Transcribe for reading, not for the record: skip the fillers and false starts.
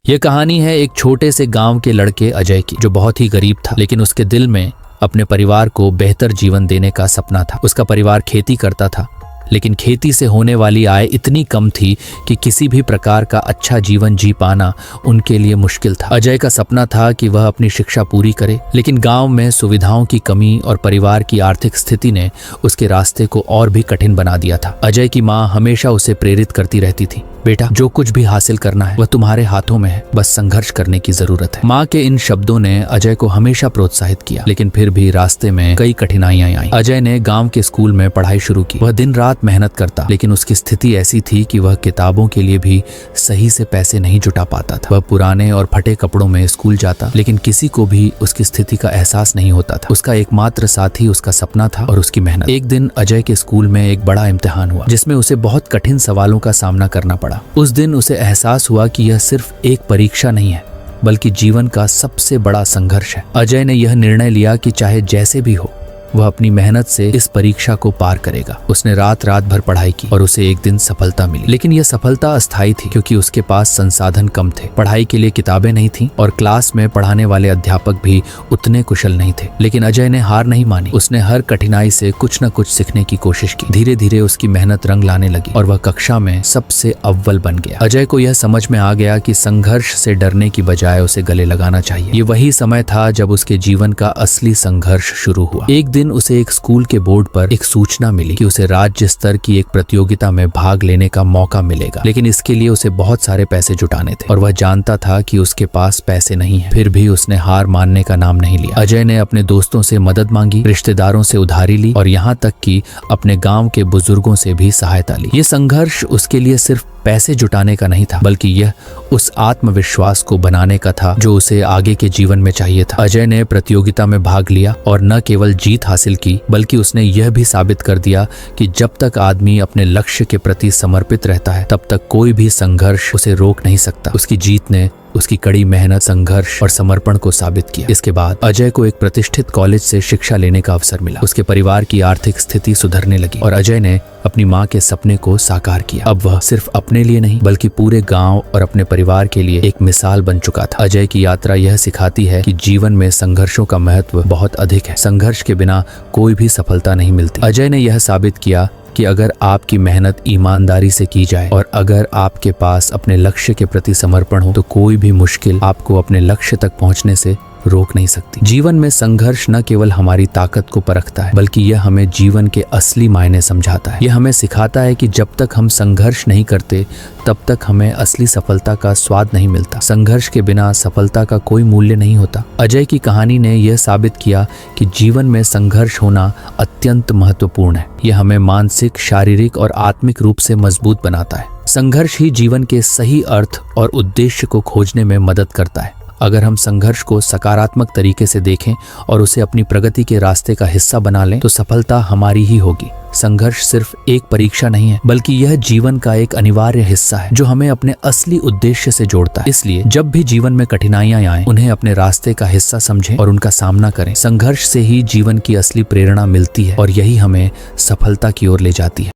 ये कहानी है एक छोटे से गांव के लड़के अजय की, जो बहुत ही गरीब था, लेकिन उसके दिल में अपने परिवार को बेहतर जीवन देने का सपना था। उसका परिवार खेती करता था, लेकिन खेती से होने वाली आय इतनी कम थी कि किसी भी प्रकार का अच्छा जीवन जी पाना उनके लिए मुश्किल था। अजय का सपना था कि वह अपनी शिक्षा पूरी करे, लेकिन गांव में सुविधाओं की कमी और परिवार की आर्थिक स्थिति ने उसके रास्ते को और भी कठिन बना दिया था। अजय की माँ हमेशा उसे प्रेरित करती रहती थी, बेटा जो कुछ भी हासिल करना है वह तुम्हारे हाथों में है, बस संघर्ष करने की जरूरत है। माँ के इन शब्दों ने अजय को हमेशा प्रोत्साहित किया, लेकिन फिर भी रास्ते में कई कठिनाइयां आई। अजय ने गांव के स्कूल में पढ़ाई शुरू की। वह दिन रात मेहनत करता, लेकिन उसकी स्थिति ऐसी थी कि वह किताबों के लिए भी सही से पैसे नहीं जुटा पाता था। वह पुराने और फटे कपड़ों में स्कूल जाता, लेकिन किसी को भी उसकी स्थिति का एहसास नहीं होता था। उसका एकमात्र साथी उसका सपना था और उसकी मेहनत। एक दिन अजय के स्कूल में एक बड़ा इम्तिहान हुआ, जिसमें उसे बहुत कठिन सवालों का सामना करना पड़ा। उस दिन उसे एहसास हुआ कि यह सिर्फ एक परीक्षा नहीं है, बल्कि जीवन का सबसे बड़ा संघर्ष है। अजय ने यह निर्णय लिया कि चाहे जैसे भी हो, वह अपनी मेहनत से इस परीक्षा को पार करेगा। उसने रात भर पढ़ाई की और उसे एक दिन सफलता मिली, लेकिन यह सफलता अस्थायी थी, क्योंकि उसके पास संसाधन कम थे। पढ़ाई के लिए किताबें नहीं थीं और क्लास में पढ़ाने वाले अध्यापक भी उतने कुशल नहीं थे। लेकिन अजय ने हार नहीं मानी। उसने हर कठिनाई से कुछ न कुछ सीखने की कोशिश की। धीरे धीरे उसकी मेहनत रंग लाने लगी और वह कक्षा में सबसे अव्वल बन गया। अजय को यह समझ में आ गया कि संघर्ष से डरने की बजाय उसे गले लगाना चाहिए। ये वही समय था जब उसके जीवन का असली संघर्ष शुरू हुआ। एक दिन उसे एक स्कूल के बोर्ड पर एक सूचना मिली कि उसे राज्य स्तर की एक प्रतियोगिता में भाग लेने का मौका मिलेगा, लेकिन इसके लिए उसे बहुत सारे पैसे जुटाने थे और वह जानता था कि उसके पास पैसे नहीं है। फिर भी उसने हार मानने का नाम नहीं लिया। अजय ने अपने दोस्तों से मदद मांगी, रिश्तेदारों से उधारी ली और यहाँ तक कि अपने गांव के बुजुर्गों से भी सहायता ली। ये संघर्ष उसके लिए सिर्फ पैसे जुटाने का नहीं था, बल्कि यह उस आत्मविश्वास को बनाने का था जो उसे आगे के जीवन में चाहिए था। अजय ने प्रतियोगिता में भाग लिया और न केवल जीत हासिल की, बल्कि उसने यह भी साबित कर दिया कि जब तक आदमी अपने लक्ष्य के प्रति समर्पित रहता है, तब तक कोई भी संघर्ष उसे रोक नहीं सकता। उसकी जीत ने उसकी कड़ी मेहनत, संघर्ष और समर्पण को साबित किया। इसके बाद अजय को एक प्रतिष्ठित कॉलेज से शिक्षा लेने का अवसर मिला। उसके परिवार की आर्थिक स्थिति सुधरने लगी और अजय ने अपनी माँ के सपने को साकार किया। अब वह सिर्फ अपने लिए नहीं, बल्कि पूरे गांव और अपने परिवार के लिए एक मिसाल बन चुका था। अजय की यात्रा यह सिखाती है कि जीवन में संघर्षों का महत्व बहुत अधिक है। संघर्ष के बिना कोई भी सफलता नहीं मिलती। अजय ने यह साबित किया कि अगर आपकी मेहनत ईमानदारी से की जाए और अगर आपके पास अपने लक्ष्य के प्रति समर्पण हो, तो कोई भी मुश्किल आपको अपने लक्ष्य तक पहुंचने से रोक नहीं सकती। जीवन में संघर्ष न केवल हमारी ताकत को परखता है, बल्कि यह हमें जीवन के असली मायने समझाता है। यह हमें सिखाता है कि जब तक हम संघर्ष नहीं करते, तब तक हमें असली सफलता का स्वाद नहीं मिलता। संघर्ष के बिना सफलता का कोई मूल्य नहीं होता। अजय की कहानी ने यह साबित किया कि जीवन में संघर्ष होना अत्यंत महत्वपूर्ण है। यह हमें मानसिक, शारीरिक और आत्मिक रूप से मजबूत बनाता है। संघर्ष ही जीवन के सही अर्थ और उद्देश्य को खोजने में मदद करता है। अगर हम संघर्ष को सकारात्मक तरीके से देखें और उसे अपनी प्रगति के रास्ते का हिस्सा बना लें, तो सफलता हमारी ही होगी। संघर्ष सिर्फ एक परीक्षा नहीं है, बल्कि यह जीवन का एक अनिवार्य हिस्सा है जो हमें अपने असली उद्देश्य से जोड़ता है। इसलिए जब भी जीवन में कठिनाइयां आएं, उन्हें अपने रास्ते का हिस्सा समझें और उनका सामना करें। संघर्ष से ही जीवन की असली प्रेरणा मिलती है और यही हमें सफलता की ओर ले जाती है।